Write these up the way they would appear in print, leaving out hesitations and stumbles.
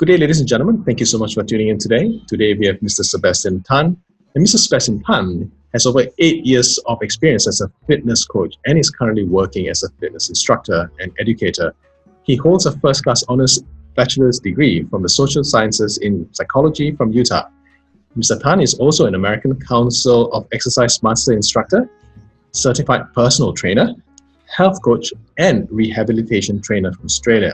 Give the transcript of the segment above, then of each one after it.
Good day, ladies and gentlemen. Thank you so much for tuning in today. Today we have Mr. Sebastian Tan. And Mr. Sebastian Tan has over 8 years of experience as a fitness coach and is currently working as a fitness instructor and educator. He holds a first-class honors bachelor's degree from the Social Sciences in Psychology from Utah. Mr. Tan is also an American Council of Exercise Master Instructor, certified personal trainer, health coach, and rehabilitation trainer from Australia.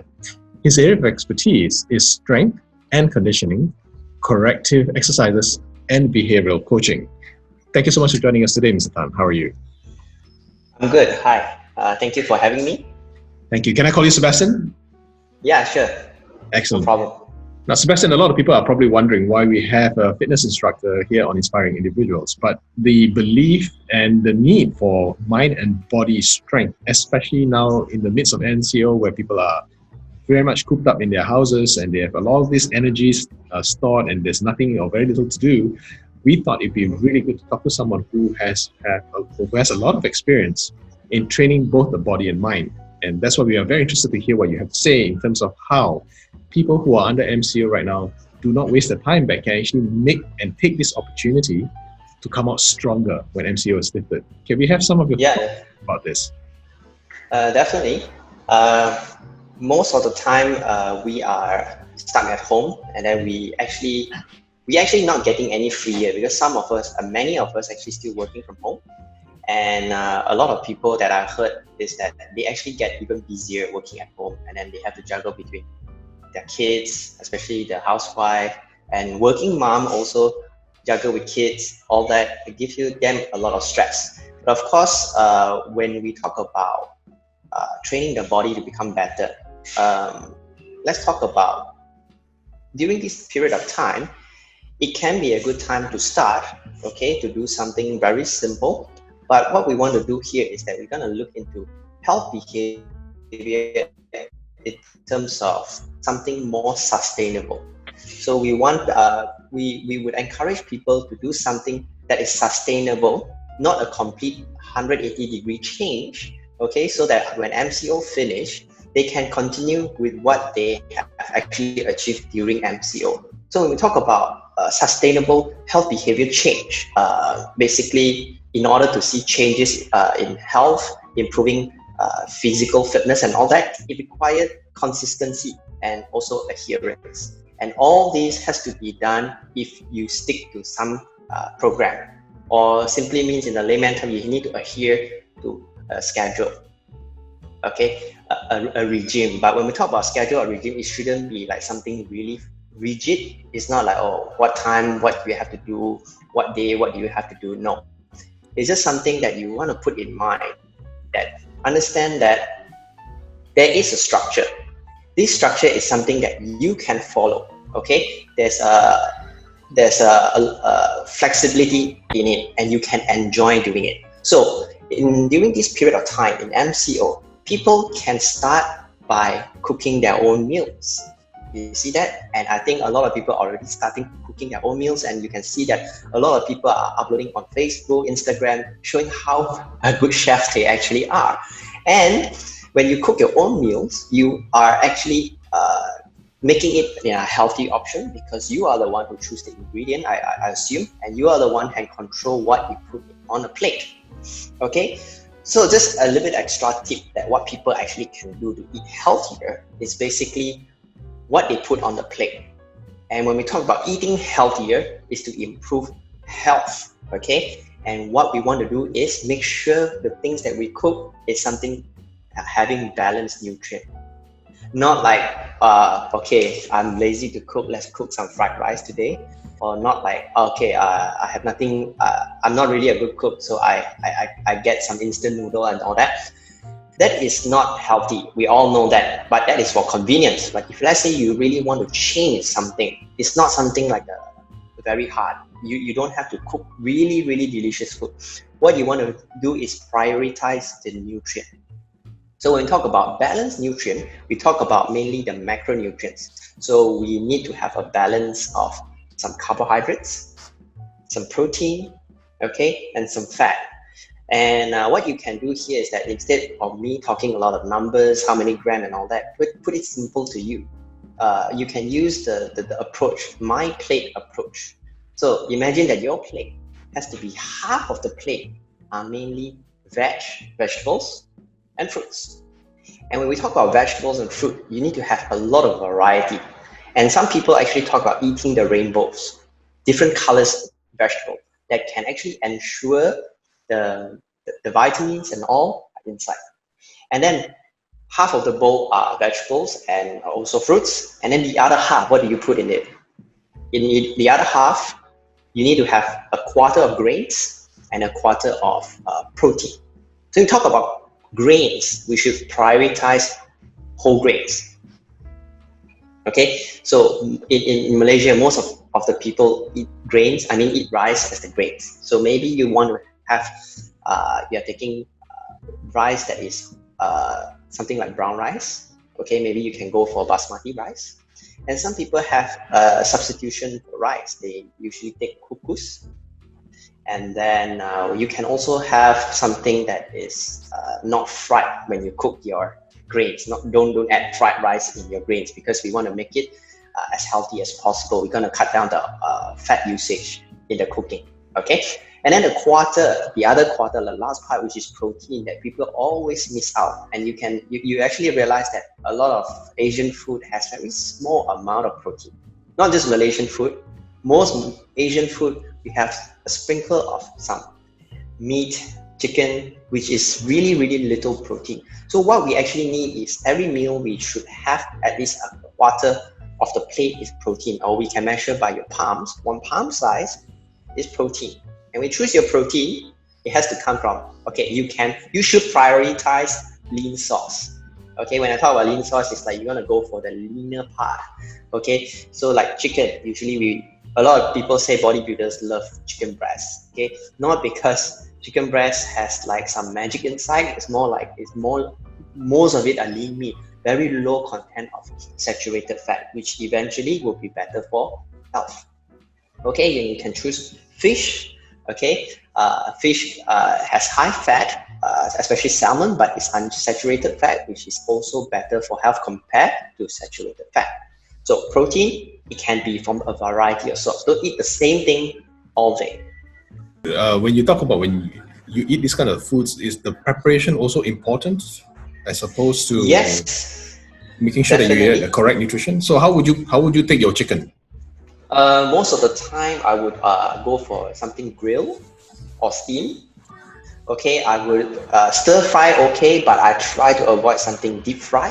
His area of expertise is strength and conditioning, corrective exercises, and behavioural coaching. Thank you so much for joining us today, Mr. Tan. How are you? I'm good. Hi. Thank you for having me. Thank you. Can I call you Sebastian? Yeah, sure. Excellent. No problem. Now, Sebastian, a lot of people are probably wondering why we have a fitness instructor here on Inspiring Individuals, but the belief and the need for mind and body strength, especially now in the midst of MCO where people are very much cooped up in their houses and they have a lot of these energies stored and there's nothing or very little to do, we thought it'd be really good to talk to someone who has a lot of experience in training both the body and mind. And that's why we are very interested to hear what you have to say in terms of how people who are under MCO right now do not waste their time but can actually make and take this opportunity to come out stronger when MCO is lifted. Can we have some of your thoughts about this? Definitely. Most of the time we are stuck at home, and then we actually not getting any freer because many of us actually still working from home. And a lot of people that I've heard is that they actually get even busier working at home, and then they have to juggle between their kids, especially the housewife, and working mom also juggle with kids. All that, it gives them a lot of stress. But of course, when we talk about training the body to become better, let's talk about during this period of time, it can be a good time to start, to do something very simple. But what we want to do here is that we're going to look into health behavior in terms of something more sustainable. So we want, we would encourage people to do something that is sustainable, not a complete 180-degree change, so that when MCO finish, they can continue with what they have actually achieved during MCO. So when we talk about sustainable health behavior change, basically in order to see changes in health, improving physical fitness and all that, it requires consistency and also adherence. And all this has to be done if you stick to some program, or simply means in the layman term, you need to adhere to a schedule, a regime. But when we talk about schedule or regime, it shouldn't be like something really rigid. It's not like, what time, what do you have to do, what day, what do you have to do? No. It's just something that you want to put in mind, that understand that there is a structure. This structure is something that you can follow, There's a flexibility in it, and you can enjoy doing it. So during this period of time in MCO, people can start by cooking their own meals. You see that? And I think a lot of people are already starting cooking their own meals, and you can see that a lot of people are uploading on Facebook, Instagram, showing how a good chef they actually are. And when you cook your own meals, you are actually making it a healthy option because you are the one who choose the ingredient, I assume, and you are the one who can control what you put on a plate. So just a little bit extra tip that what people actually can do to eat healthier is basically what they put on the plate. And when we talk about eating healthier, is to improve health, And what we want to do is make sure the things that we cook is something having balanced nutrient. Not like, I'm lazy to cook, let's cook some fried rice today. Or not like, I have nothing, I'm not really a good cook, so I get some instant noodle and all that. That is not healthy. We all know that, but that is for convenience. But if let's say you really want to change something, it's not something like very hard. You don't have to cook really, really delicious food. What you want to do is prioritize the nutrient. So when we talk about balanced nutrient, we talk about mainly the macronutrients. So we need to have a balance of some carbohydrates, some protein, and some fat. And what you can do here is that instead of me talking a lot of numbers, how many grams and all that, put it simple to you. you can use the approach, my plate approach. So imagine that your plate has to be half of the plate are mainly vegetables and fruits. And when we talk about vegetables and fruit, you need to have a lot of variety. And some people actually talk about eating the rainbows, different colors vegetable that can actually ensure the vitamins and all inside. And then half of the bowl are vegetables and also fruits. And then the other half, what do you put in it? In the other half, you need to have a quarter of grains and a quarter of protein. So we talk about grains, we should prioritize whole grains. Okay, so in Malaysia, most of the people eat grains, eat rice as the grains. So maybe you want to have, you're taking rice that is something like brown rice. Okay, maybe you can go for basmati rice. And some people have a substitution for rice. They usually take couscous. And then you can also have something that is not fried when you cook your grains. Don't add fried rice in your grains, because we want to make it as healthy as possible. We're going to cut down the fat usage in the cooking. Okay, and then the other quarter, the last part, which is protein, that people always miss out. And you actually realize that a lot of Asian food has very small amount of protein. Not just Malaysian food. Most Asian food, we have a sprinkle of some meat, chicken, which is really, really little protein. So what we actually need is every meal we should have at least a quarter of the plate is protein, or we can measure by your palms. 1 palm size is protein. And when you choose your protein, it has to come from, okay, you should prioritize lean sauce. Okay, when I talk about lean sauce, it's like you want to go for the leaner part. Okay, so like chicken, usually a lot of people say bodybuilders love chicken breast. Okay, not because chicken breast has like some magic inside. It's more like most of it are lean meat, very low content of saturated fat, which eventually will be better for health. Okay, and you can choose fish. Okay, fish has high fat, especially salmon, but it's unsaturated fat, which is also better for health compared to saturated fat. So protein, it can be from a variety of sorts. Don't eat the same thing all day. When you talk about when you eat this kind of foods, is the preparation also important as opposed to making sure that you get the correct nutrition? So how would you take your chicken? Most of the time, I would go for something grilled or steamed. Okay, I would stir fry, okay, but I try to avoid something deep fry.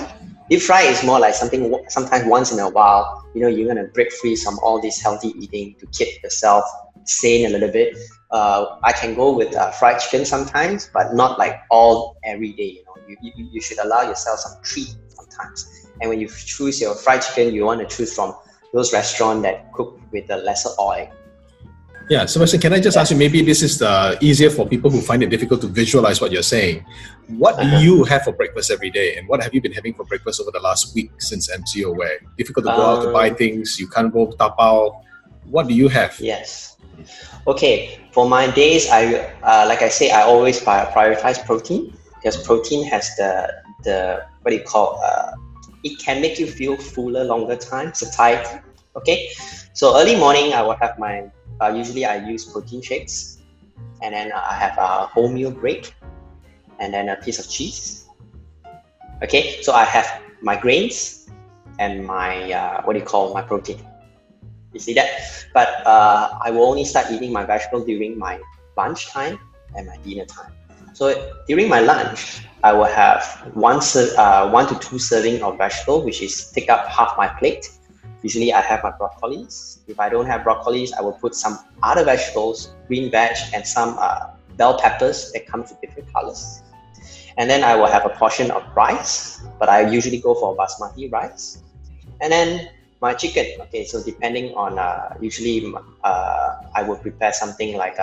Deep fry is more like something sometimes once in a while, you're going to break free from all this healthy eating to keep yourself sane a little bit. I can go with fried chicken sometimes, but not like every day. You should allow yourself some treat sometimes. And when you choose your fried chicken, you want to choose from those restaurants that cook with the lesser oil. Yeah, Sebastian, can I just ask you, maybe this is easier for people who find it difficult to visualize what you're saying. What do you have for breakfast every day, and what have you been having for breakfast over the last week since MCO, where difficult to go out to buy things, you can't go tapao? What do you have? Yes. Okay, for my days, like I say, I always prioritize protein, because protein has the what do you call, it can make you feel fuller longer time, satiety. Okay, so early morning I will have my usually I use protein shakes, and then I have a wholemeal bread, and then a piece of cheese. Okay, so I have my grains and my my protein. You see that? But I will only start eating my vegetable during my lunch time and my dinner time. So during my lunch, I will have 1 to 2 serving of vegetable, which is take up half my plate. Usually I have my broccolis. If I don't have broccolis, I will put some other vegetables, green veg, and some bell peppers that come with different colors. And then I will have a portion of rice, but I usually go for basmati rice. And then my chicken. Okay, so depending on usually I will prepare something like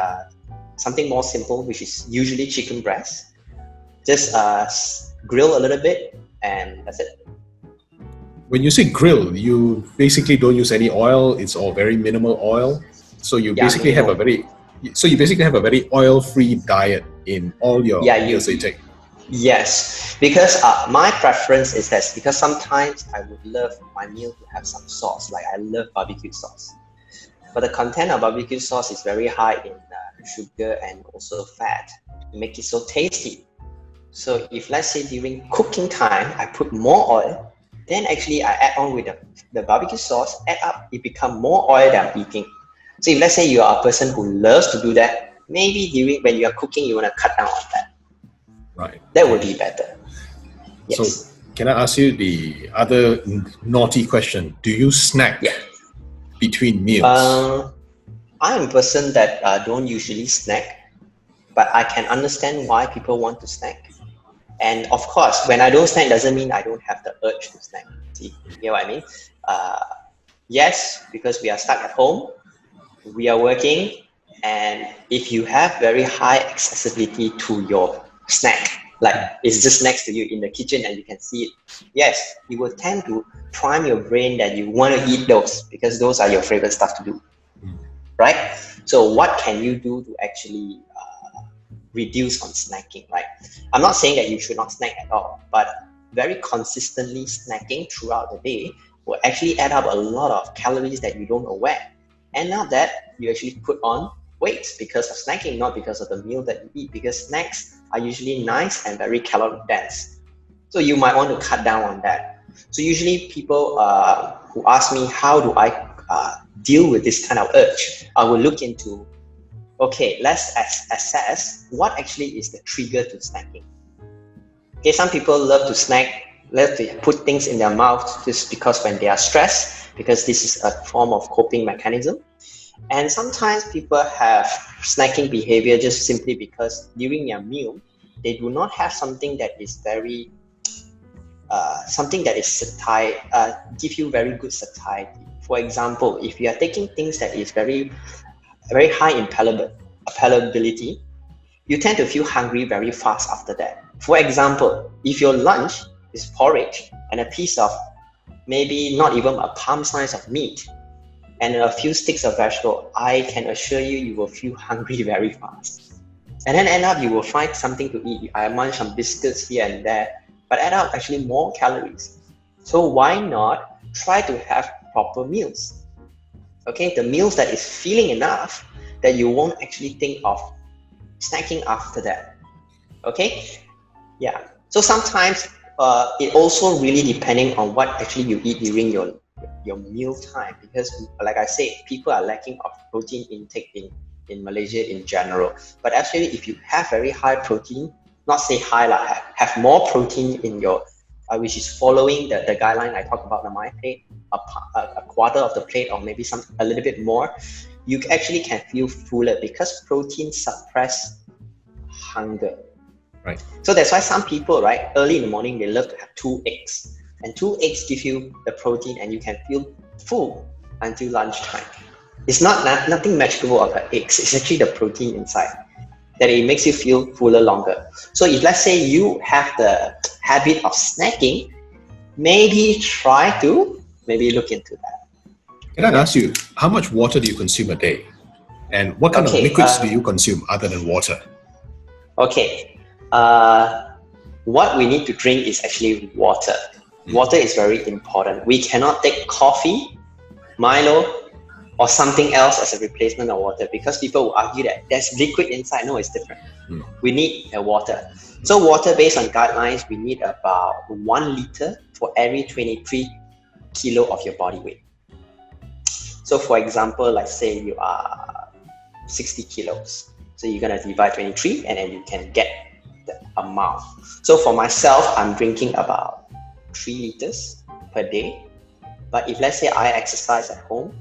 something more simple, which is usually chicken breast. Just grill a little bit, and that's it. When you say grill, you basically don't use any oil. It's all very minimal oil. So you basically have a very oil-free diet in all your meals that you take. Yes, because my preference is that because sometimes I would love my meal to have some sauce, like I love barbecue sauce. But the content of barbecue sauce is very high in sugar and also fat to make it so tasty. So if let's say during cooking time, I put more oil, then actually I add on with the barbecue sauce, add up, it become more oil that I'm eating. So if let's say you are a person who loves to do that, maybe during when you are cooking, you want to cut down on that. Right. That would be better. Yes. So can I ask you the other naughty question? Do you snack between meals? I'm a person that don't usually snack, but I can understand why people want to snack. And of course, when I don't snack doesn't mean I don't have the urge to snack. See, you get what I mean? Yes, because we are stuck at home, we are working, and if you have very high accessibility to your snack, like it's just next to you in the kitchen and you can see it, yes, you will tend to prime your brain that you want to eat those because those are your favorite stuff to do, right? So what can you do to actually reduce on snacking, right? I'm not saying that you should not snack at all, but very consistently snacking throughout the day will actually add up a lot of calories that you don't aware. And now that you actually put on weight because of snacking, not because of the meal that you eat, because snacks are usually nice and very calorie dense. So you might want to cut down on that. So usually people who ask me, how do I deal with this kind of urge? I will look into, okay, let's assess what actually is the trigger to snacking. Okay, some people love to snack, love to put things in their mouth just because when they are stressed, because this is a form of coping mechanism. And sometimes people have snacking behavior just simply because during their meal, they do not have something that is very, give you very good satiety. For example, if you are taking things that is very high in palatability, you tend to feel hungry very fast after that. For example, if your lunch is porridge and a piece of maybe not even a palm size of meat and a few sticks of vegetable, I can assure you, you will feel hungry very fast. And then end up, you will find something to eat. I munch some biscuits here and there, but add up actually more calories. So why not try to have proper meals? Okay, the meals that is filling enough that you won't actually think of snacking after that. Okay, yeah. So sometimes it also really depending on what actually you eat during your meal time, because like I said, people are lacking of protein intake in Malaysia in general. But actually, if you have very high protein, not say high, like have more protein in your which is following the guideline I talked about in my plate, a quarter of the plate or maybe a little bit more, you actually can feel fuller because protein suppress hunger. Right. So that's why some people, right, early in the morning, they love to have 2 eggs. And 2 eggs give you the protein and you can feel full until lunchtime. It's nothing magical about the eggs. It's actually the protein inside that it makes you feel fuller longer. So if let's say you have the habit of snacking, maybe look into that. Can I ask you, how much water do you consume a day? And what kind of liquids do you consume other than water? Okay. What we need to drink is actually water. Water is very important. We cannot take coffee, Milo, or something else as a replacement of water, because people will argue that there's liquid inside. No, it's different. We need water. So water, based on guidelines, we need about 1 liter for every 23 kilo of your body weight. So for example, like say you are 60 kilos. So you're going to divide 23 and then you can get the amount. So for myself, I'm drinking about 3 liters per day. But if let's say I exercise at home,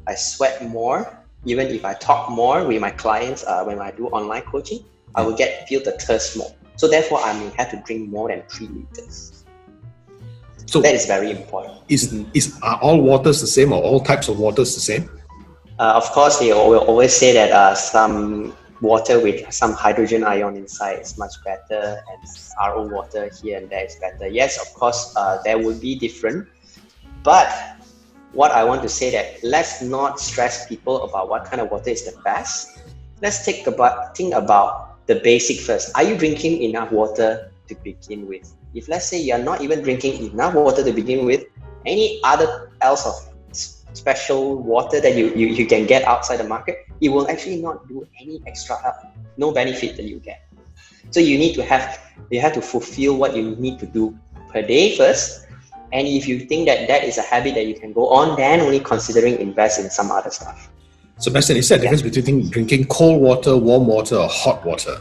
I sweat more, even if I talk more with my clients when I do online coaching, I will feel the thirst more. So therefore, I may have to drink more than 3 liters. So that is very important. Are all waters the same, or all types of waters the same? Of course, they will always say that some water with some hydrogen ion inside is much better, and RO water here and there is better. Yes, of course, there will be different. But what I want to say that let's not stress people about what kind of water is the best. Let's think about the basic first. Are you drinking enough water to begin with. If let's say you're not even drinking enough water to begin with, any other else of special water that you can get outside the market, it will actually not do any extra help, no benefit that you get. So you have to fulfill what you need to do per day first. And if you think that is a habit that you can go on, then only considering invest in some other stuff. Sebastian, is there a difference between drinking cold water, warm water, or hot water?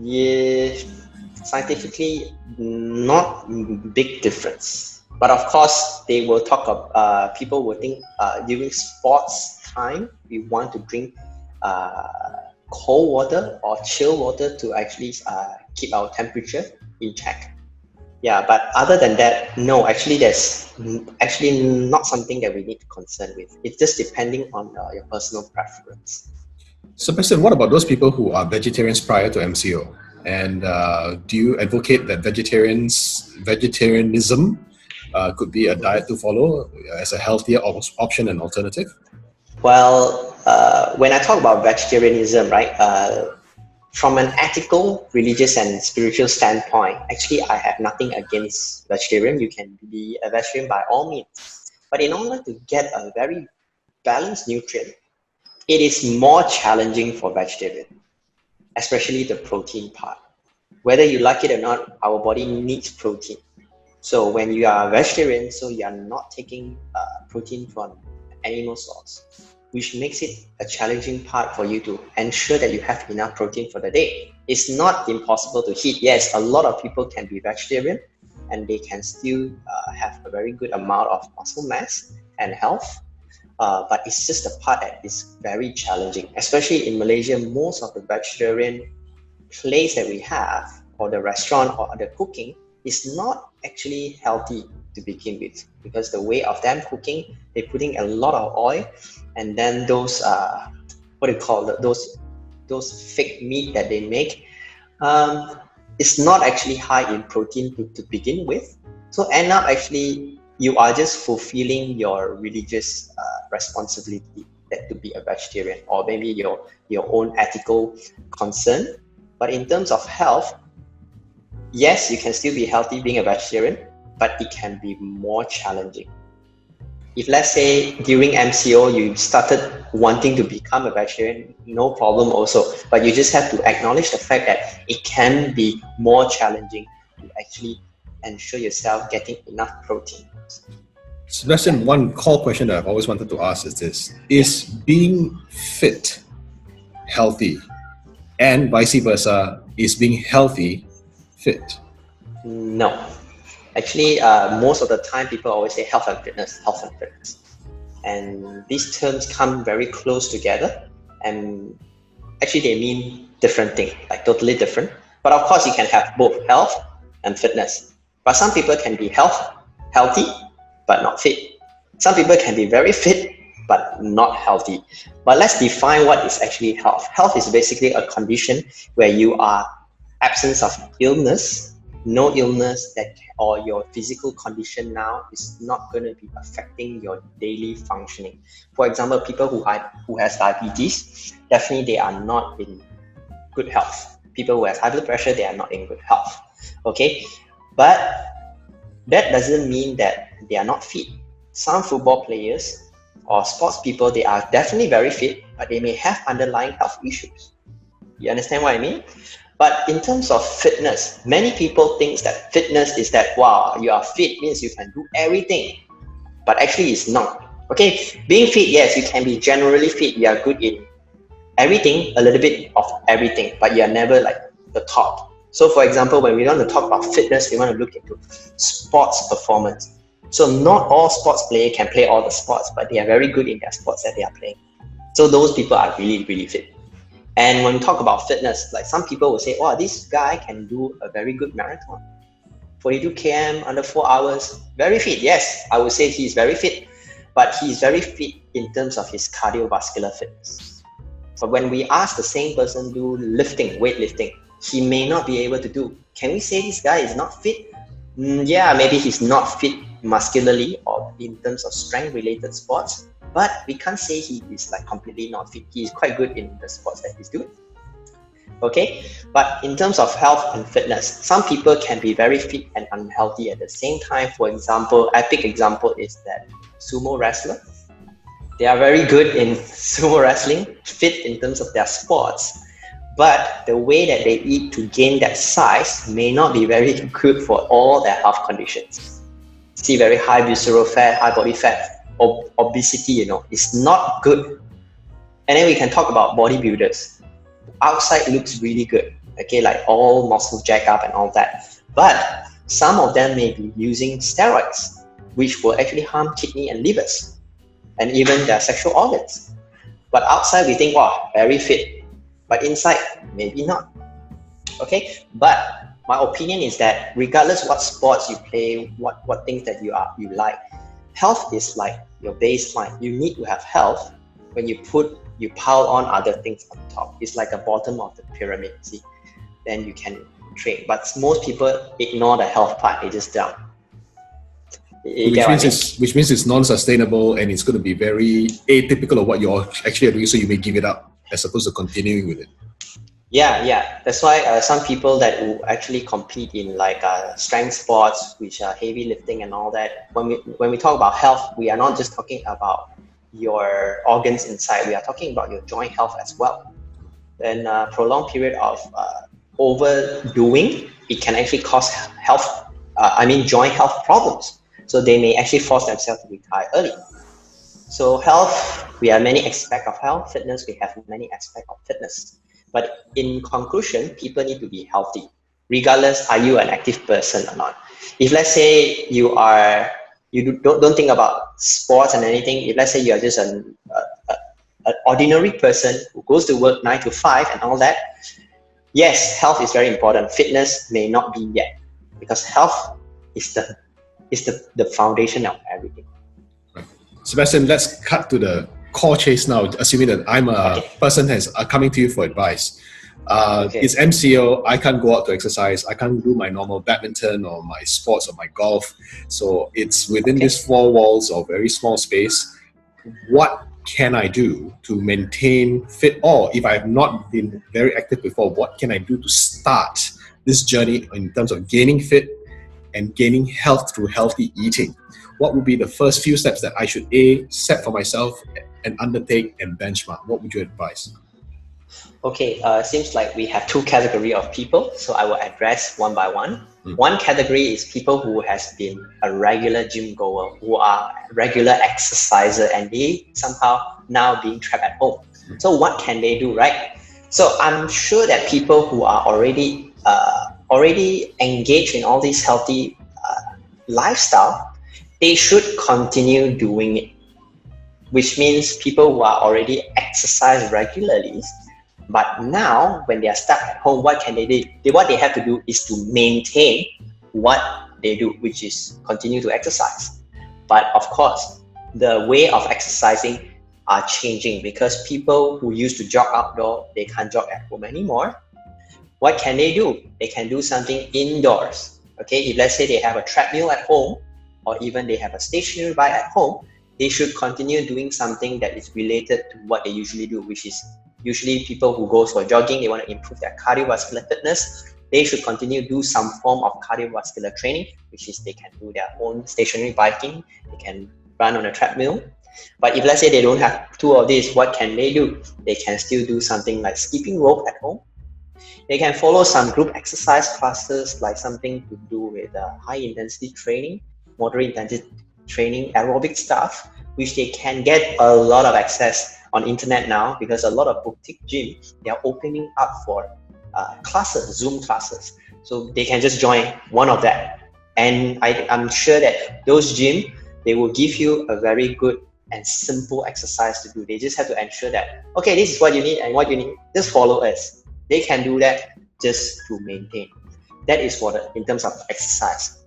Yeah, scientifically, not big difference. But of course, they will talk of, people will think during sports time, we want to drink cold water or chill water to actually keep our temperature in check. Yeah, but other than that, no, actually there's actually not something that we need to concern with. It's just depending on your personal preference. Sebastian, what about those people who are vegetarians prior to MCO? And do you advocate that vegetarianism could be a diet to follow as a healthier option and alternative? Well, when I talk about vegetarianism, right, from an ethical, religious, and spiritual standpoint, actually, I have nothing against vegetarian. You can be a vegetarian by all means. But in order to get a very balanced nutrient, it is more challenging for vegetarian, especially the protein part. Whether you like it or not, our body needs protein. So when you are a vegetarian, so you are not taking protein from animal source, which makes it a challenging part for you to ensure that you have enough protein for the day. It's not impossible to hit. Yes, a lot of people can be vegetarian and they can still have a very good amount of muscle mass and health. But it's just the part that is very challenging, especially in Malaysia. Most of the vegetarian place that we have, or the restaurant or the cooking, is not actually healthy to begin with, because the way of them cooking, they're putting a lot of oil, and then those those fake meat that they make, it's not actually high in protein to begin with. So end up actually you are just fulfilling your religious responsibility that to be a vegetarian, or maybe your own ethical concern. But in terms of health, yes, you can still be healthy being a vegetarian, but it can be more challenging. If let's say during MCO you started wanting to become a vegetarian, no problem also, but you just have to acknowledge the fact that it can be more challenging to actually ensure yourself getting enough protein. Sebastian, one core question that I've always wanted to ask is this: is being fit healthy? And vice versa, is being healthy fit? No. Actually, most of the time people always say health and fitness. And these terms come very close together, and actually they mean different things, like totally different. But of course you can have both health and fitness. But some people can be healthy, but not fit. Some people can be very fit, but not healthy. But let's define what is actually health. Health is basically a condition where you are absence of illness, no illness or your physical condition now is not going to be affecting your daily functioning. For example, people who has diabetes, definitely they are not in good health. People who have high blood pressure, they are not in good health. Okay, but that doesn't mean that they are not fit. Some football players or sports people, they are definitely very fit, but they may have underlying health issues. You understand what I mean? But in terms of fitness, many people think that fitness is that, wow, you are fit means you can do everything. But actually it's not. Okay, being fit, yes, you can be generally fit. You are good in everything, a little bit of everything, but you are never like the top. So for example, when we want to talk about fitness, we want to look into sports performance. So not all sports players can play all the sports, but they are very good in their sports that they are playing. So those people are really, really fit. And when we talk about fitness, like some people will say, oh, this guy can do a very good marathon. 42 km under 4 hours, very fit. Yes, I would say he's very fit, but he's very fit in terms of his cardiovascular fitness. But when we ask the same person do lifting, weightlifting, he may not be able to do. Can we say this guy is not fit? Yeah, maybe he's not fit muscularly or in terms of strength related sports, but we can't say he is like completely not fit. He is quite good in the sports that he's doing. Okay, but in terms of health and fitness, some people can be very fit and unhealthy at the same time. For example, epic example is that sumo wrestler. They are very good in sumo wrestling, fit in terms of their sports, but the way that they eat to gain that size may not be very good for all their health conditions. See, very high visceral fat, high body fat, obesity, is not good. And then we can talk about bodybuilders. Outside looks really good, okay, like all muscle jack up and all that. But some of them may be using steroids, which will actually harm kidney and livers, and even their sexual organs. But outside we think, wow, very fit. But inside, maybe not. Okay, but my opinion is that regardless what sports you play, what things that you like, health is like your baseline. You need to have health. When you pile on other things on top. It's like the bottom of the pyramid, see? Then you can train. But most people ignore the health part, they just down. Which means it's non-sustainable and it's going to be very atypical of what you're actually doing, so you may give it up as opposed to continuing with it. Yeah. That's why some people that will actually compete in like strength sports, which are heavy lifting and all that, when we talk about health, we are not just talking about your organs inside, we are talking about your joint health as well. Then prolonged period of overdoing, it can actually cause joint health problems. So they may actually force themselves to retire early. So health, we have many aspects of health. Fitness, we have many aspects of fitness. But in conclusion, people need to be healthy, regardless are you an active person or not. If let's say you don't think about sports and anything. If let's say you are just an ordinary person who goes to work 9 to 5 and all that, yes, health is very important. Fitness may not be yet, because health is the foundation of everything. Right. Sebastian, let's cut to the core chase now, assuming that I'm a person coming to you for advice. It's MCO, I can't go out to exercise, I can't do my normal badminton or my sports or my golf. So it's within these four walls of very small space. What can I do to maintain fit? Or if I have not been very active before, what can I do to start this journey in terms of gaining fit and gaining health through healthy eating? What would be the first few steps that I should set for myself and undertake and benchmark? What would you advise? Okay, seems like we have two categories of people, so I will address one by one. One category is people who has been a regular gym goer, who are regular exerciser, and they somehow now being trapped at home. So what can they do, right? So I'm sure that people who are already engaged in all these healthy lifestyle, they should continue doing it, which means people who are already exercise regularly. But now, when they are stuck at home, what can they do? What they have to do is to maintain what they do, which is continue to exercise. But of course, the way of exercising are changing, because people who used to jog outdoor, they can't jog at home anymore. What can they do? They can do something indoors. Okay, if let's say they have a treadmill at home, or even they have a stationary bike at home, they should continue doing something that is related to what they usually do, which is usually people who go for jogging, they want to improve their cardiovascular fitness. They should continue to do some form of cardiovascular training, which is they can do their own stationary biking, they can run on a treadmill. But if let's say they don't have two of these, what can they do? They can still do something like skipping rope at home. They can follow some group exercise classes, like something to do with high intensity training, moderate intensity training, aerobic stuff, which they can get a lot of access on internet now, because a lot of boutique gyms, they are opening up for classes, Zoom classes. So they can just join one of that. And I'm sure that those gyms, they will give you a very good and simple exercise to do. They just have to ensure that, okay, this is what you need and what you need, just follow us. They can do that just to maintain. That is in terms of exercise.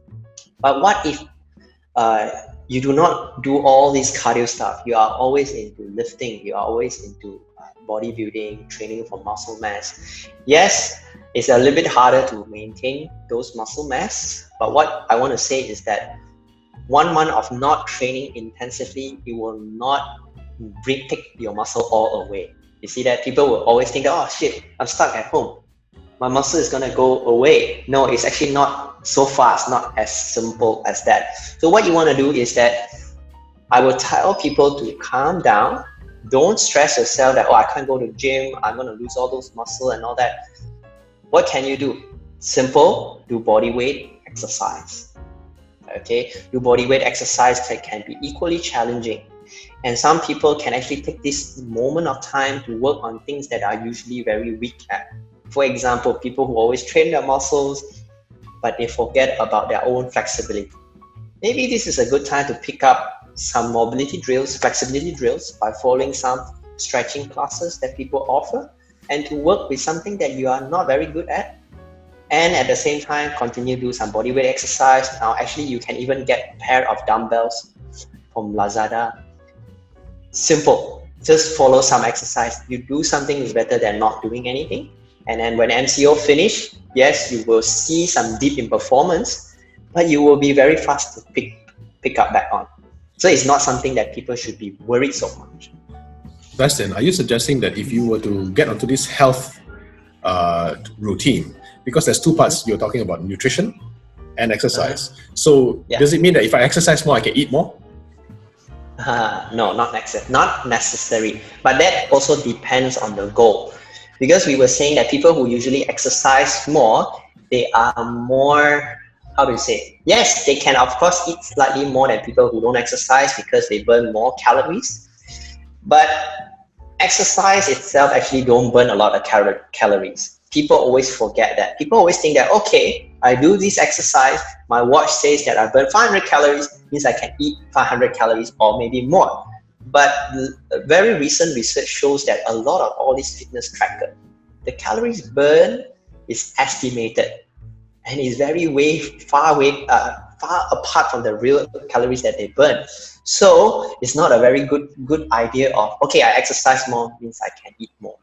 But what if you do not do all this cardio stuff? You are always into lifting, you are always into bodybuilding, training for muscle mass. Yes, it's a little bit harder to maintain those muscle mass, but what I want to say is that 1 month of not training intensively, it will not take your muscle all away. You see that people will always think, oh shit, I'm stuck at home. My muscle is gonna go away. No, it's actually not so fast, not as simple as that. So what you wanna do is that I will tell people to calm down. Don't stress yourself that, oh, I can't go to the gym, I'm gonna lose all those muscle and all that. What can you do? Simple, do body weight exercise. Okay, do body weight exercise that can be equally challenging. And some people can actually take this moment of time to work on things that are usually very weak at. For example, people who always train their muscles, but they forget about their own flexibility. Maybe this is a good time to pick up some mobility drills, flexibility drills, by following some stretching classes that people offer, and to work with something that you are not very good at. And at the same time, continue to do some body weight exercise. Now, actually, you can even get a pair of dumbbells from Lazada. Simple, just follow some exercise. You do something is better than not doing anything. And then when MCO finish, yes, you will see some dip in performance, but you will be very fast to pick up back on. So it's not something that people should be worried so much. Sebastian, are you suggesting that if you were to get onto this health routine, because there's two parts, you're talking about nutrition and exercise. So does it mean that if I exercise more, I can eat more? No, not necessary. But that also depends on the goal. Because we were saying that people who usually exercise more, they are more, how do you say? Yes, they can of course eat slightly more than people who don't exercise because they burn more calories. But exercise itself actually don't burn a lot of calories. People always forget that. People always think that, okay, I do this exercise, my watch says that I burn 500 calories, means I can eat 500 calories or maybe more. But very recent research shows that a lot of all these fitness trackers, the calories burned is estimated and is far apart from the real calories that they burn. So it's not a very good idea of, okay, I exercise more means I can eat more.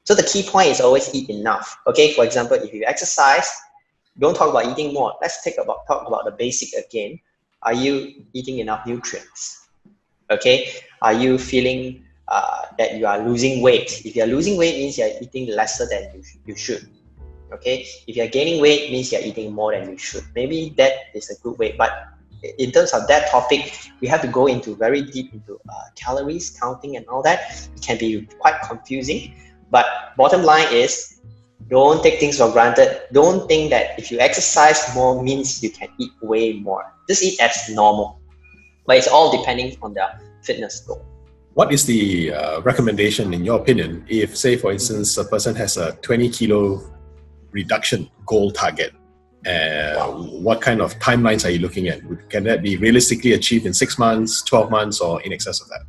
So the key point is always eat enough. Okay, for example, if you exercise, don't talk about eating more. Let's talk about the basic again. Are you eating enough nutrients? Okay, are you feeling that you are losing weight? If you are losing weight, means you are eating lesser than you should. Okay, if you are gaining weight, means you are eating more than you should. Maybe that is a good way, but in terms of that topic, we have to go into very deep into calories counting and all that. It can be quite confusing, but bottom line is, don't take things for granted. Don't think that if you exercise more means you can eat way more. Just eat as normal. But it's all depending on the fitness goal. What is the recommendation, in your opinion, if, say, for instance, a person has a 20 kilo reduction goal target? What kind of timelines are you looking at? Can that be realistically achieved in 6 months, 12 months, or in excess of that?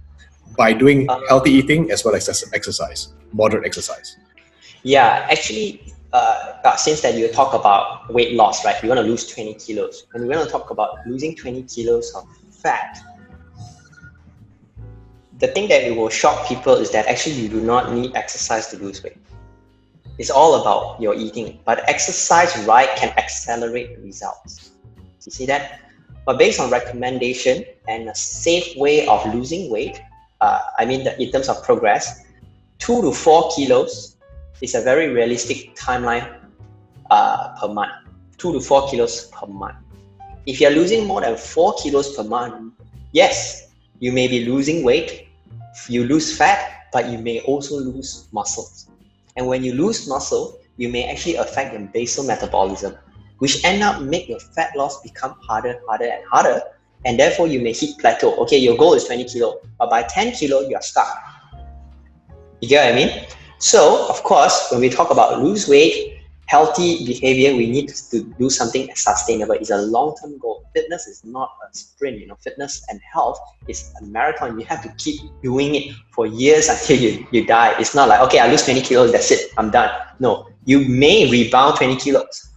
By doing healthy eating as well as exercise, moderate exercise. Yeah, actually, since that you talk about weight loss, right? You want to lose 20 kilos. And we're going to talk about losing 20 kilos of fat. The thing that it will shock people is that actually you do not need exercise to lose weight. It's all about your eating, but exercise right can accelerate results. You see that? But based on recommendation and a safe way of losing weight, in terms of progress, 2 to 4 kilos is a very realistic timeline per month. 2 to 4 kilos per month. If you're losing more than 4 kilos per month, yes, you may be losing weight, you lose fat, but you may also lose muscles. And when you lose muscle, you may actually affect your basal metabolism, which end up make your fat loss become harder and harder, and therefore you may hit plateau. Okay, your goal is 20 kilo, but by 10 kilo, you are stuck. You get what I mean? So, of course, when we talk about lose weight, healthy behavior, we need to do something sustainable. It's a long-term goal. Fitness is not a sprint. Fitness and health is a marathon. You have to keep doing it for years until you die. It's not like, okay, I lose 20 kilos, that's it, I'm done. No, you may rebound 20 kilos.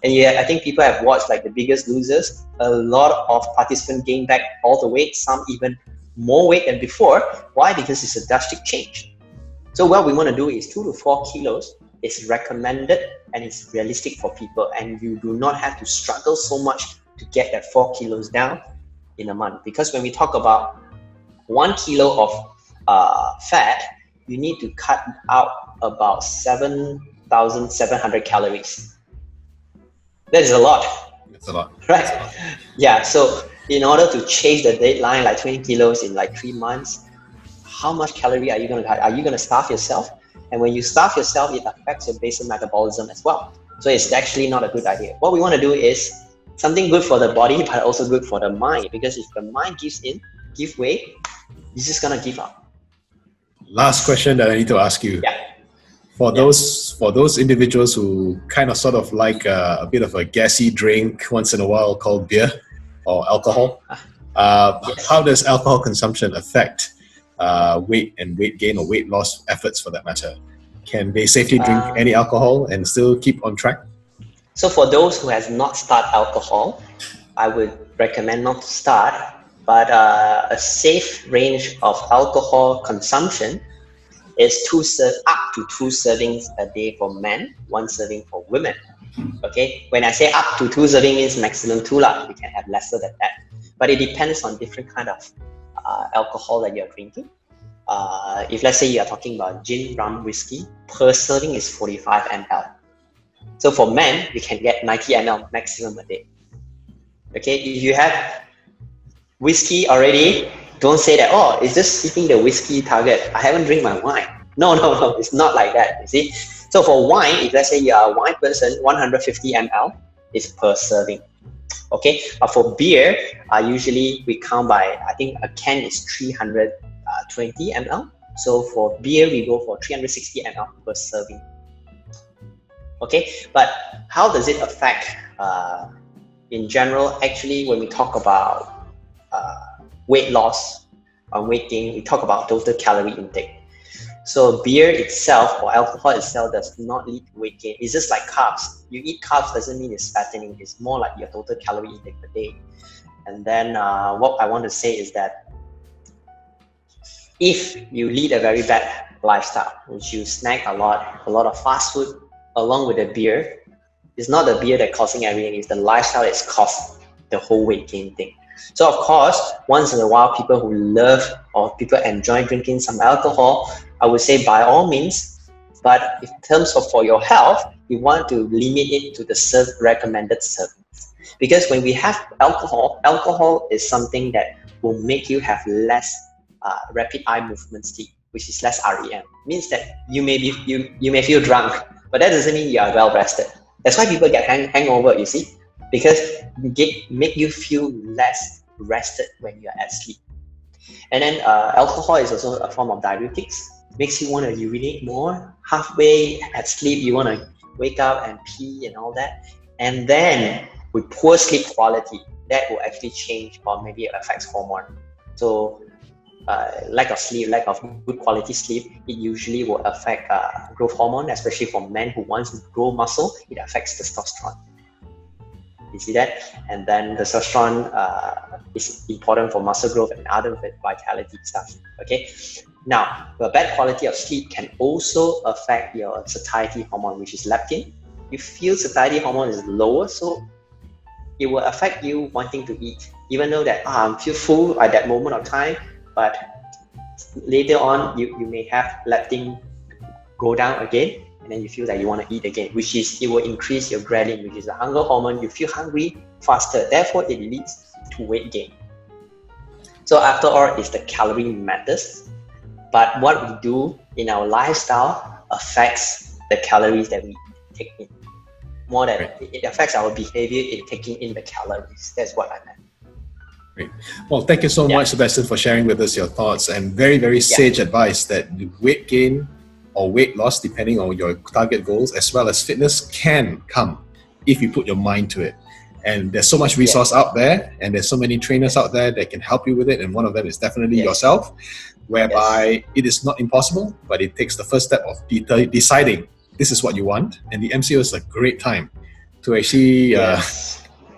And yeah, I think people have watched like The Biggest Losers. A lot of participants gain back all the weight, some even more weight than before. Why? Because it's a drastic change. So what we want to do is 2 to 4 kilos is recommended and it's realistic for people, and you do not have to struggle so much to get that 4 kilos down in a month. Because when we talk about 1 kilo of fat, you need to cut out about 7,700 calories. That is a lot. It's a lot. Right? It's a lot. Yeah, so in order to chase the deadline, like 20 kilos in like 3 months, how much calorie are you going to cut? Are you going to starve yourself? And when you starve yourself, it affects your basal metabolism as well. So it's actually not a good idea. What we want to do is something good for the body, but also good for the mind. Because if the mind gives way, you're just going to give up. Last question that I need to ask you. Yeah. For those individuals who kind of sort of like a bit of a gassy drink once in a while called beer or alcohol, Yes. how does alcohol consumption affect weight and weight gain or weight loss efforts for that matter? Can they safely drink any alcohol and still keep on track? So for those who has not started alcohol, I would recommend not to start, but a safe range of alcohol consumption is up to 2 servings a day for men, 1 serving for women. Okay, when I say up to 2 servings means maximum 2 lah. You can have lesser than that, but it depends on different kind of alcohol that you're drinking. If let's say you are talking about gin, rum, whiskey, per serving is 45 ml. So for men, we can get 90 ml maximum a day. Okay, if you have whiskey already, don't say that, oh, it's just hitting the whiskey target. I haven't drink my wine. No, it's not like that, you see. So for wine, if let's say you are a wine person, 150 ml is per serving. Okay, but for beer, usually we count by, I think a can is 320 ml. So for beer, we go for 360 ml per serving. Okay, but how does it affect, in general, actually, when we talk about weight loss or weight gain, we talk about total calorie intake. So beer itself or alcohol itself does not lead to weight gain. It's just like carbs. You eat carbs doesn't mean it's fattening. It's more like your total calorie intake per day. And then what I want to say is that if you lead a very bad lifestyle, which you snack a lot of fast food along with the beer, it's not the beer that's causing everything, it's the lifestyle that's caused the whole weight gain thing. So of course, once in a while, people who love or people enjoy drinking some alcohol, I would say by all means, but in terms of for your health, you want to limit it to the recommended servings. Because when we have alcohol is something that will make you have less rapid eye movement sleep, which is less REM. Means that you may feel drunk, but that doesn't mean you are well rested. That's why people get hangover, you see, because make you feel less rested when you're asleep. And then alcohol is also a form of diuretics. Makes you want to urinate more. Halfway at sleep, you want to wake up and pee and all that. And then with poor sleep quality, that will actually change or maybe it affects hormone. So lack of sleep, lack of good quality sleep, it usually will affect growth hormone, especially for men who want to grow muscle. It affects testosterone. You see that? And then testosterone is important for muscle growth and other vitality stuff. Okay. Now, the bad quality of sleep can also affect your satiety hormone, which is leptin. You feel satiety hormone is lower, so it will affect you wanting to eat, even though that I feel full at that moment of time, but later on you may have leptin go down again, and then you feel that you want to eat again, which is it will increase your ghrelin, which is the hunger hormone. You feel hungry faster, therefore it leads to weight gain. So after all, it's the calorie matters, but what we do in our lifestyle affects the calories that we take in. More than it affects our behavior in taking in the calories. That's what I meant. Great. Well, thank you so much, Sebastian, for sharing with us your thoughts and very, very sage advice that weight gain or weight loss, depending on your target goals, as well as fitness, can come if you put your mind to it. And there's so much resource out there, and there's so many trainers out there that can help you with it. And one of them is definitely yourself, whereby it is not impossible, but it takes the first step of deciding this is what you want. And the MCO is a great time to actually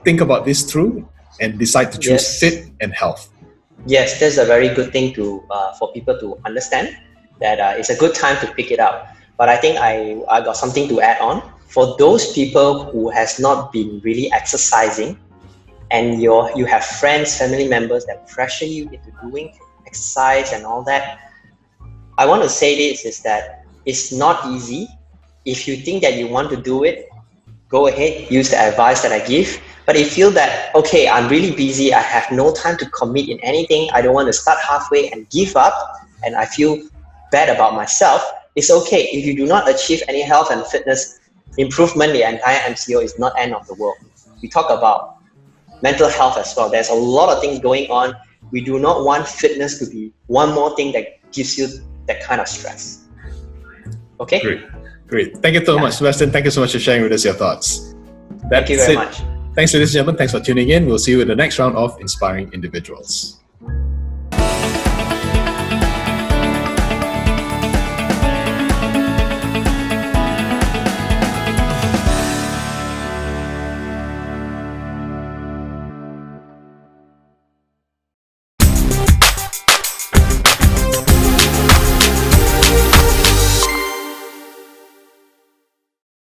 think about this through and decide to choose fit and health. Yes, that's a very good thing to for people to understand, that it's a good time to pick it up. But I think I got something to add on. For those people who has not been really exercising, and you have friends, family members that pressure you into doing exercise and all that, I want to say this is that it's not easy. If you think that you want to do it, go ahead, use the advice that I give. But if you feel that, okay, I'm really busy, I have no time to commit in anything, I don't want to start halfway and give up, and I feel bad about myself, it's okay. If you do not achieve any health and fitness improvement, the entire MCO is not end of the world. We talk about mental health as well. There's a lot of things going on. We do not want fitness to be one more thing that gives you that kind of stress. Okay? Great. Thank you so much, Sebastian. Thank you so much for sharing with us your thoughts. Thank you very much. Thanks, ladies and gentlemen. Thanks for tuning in. We'll see you in the next round of Inspiring Individuals.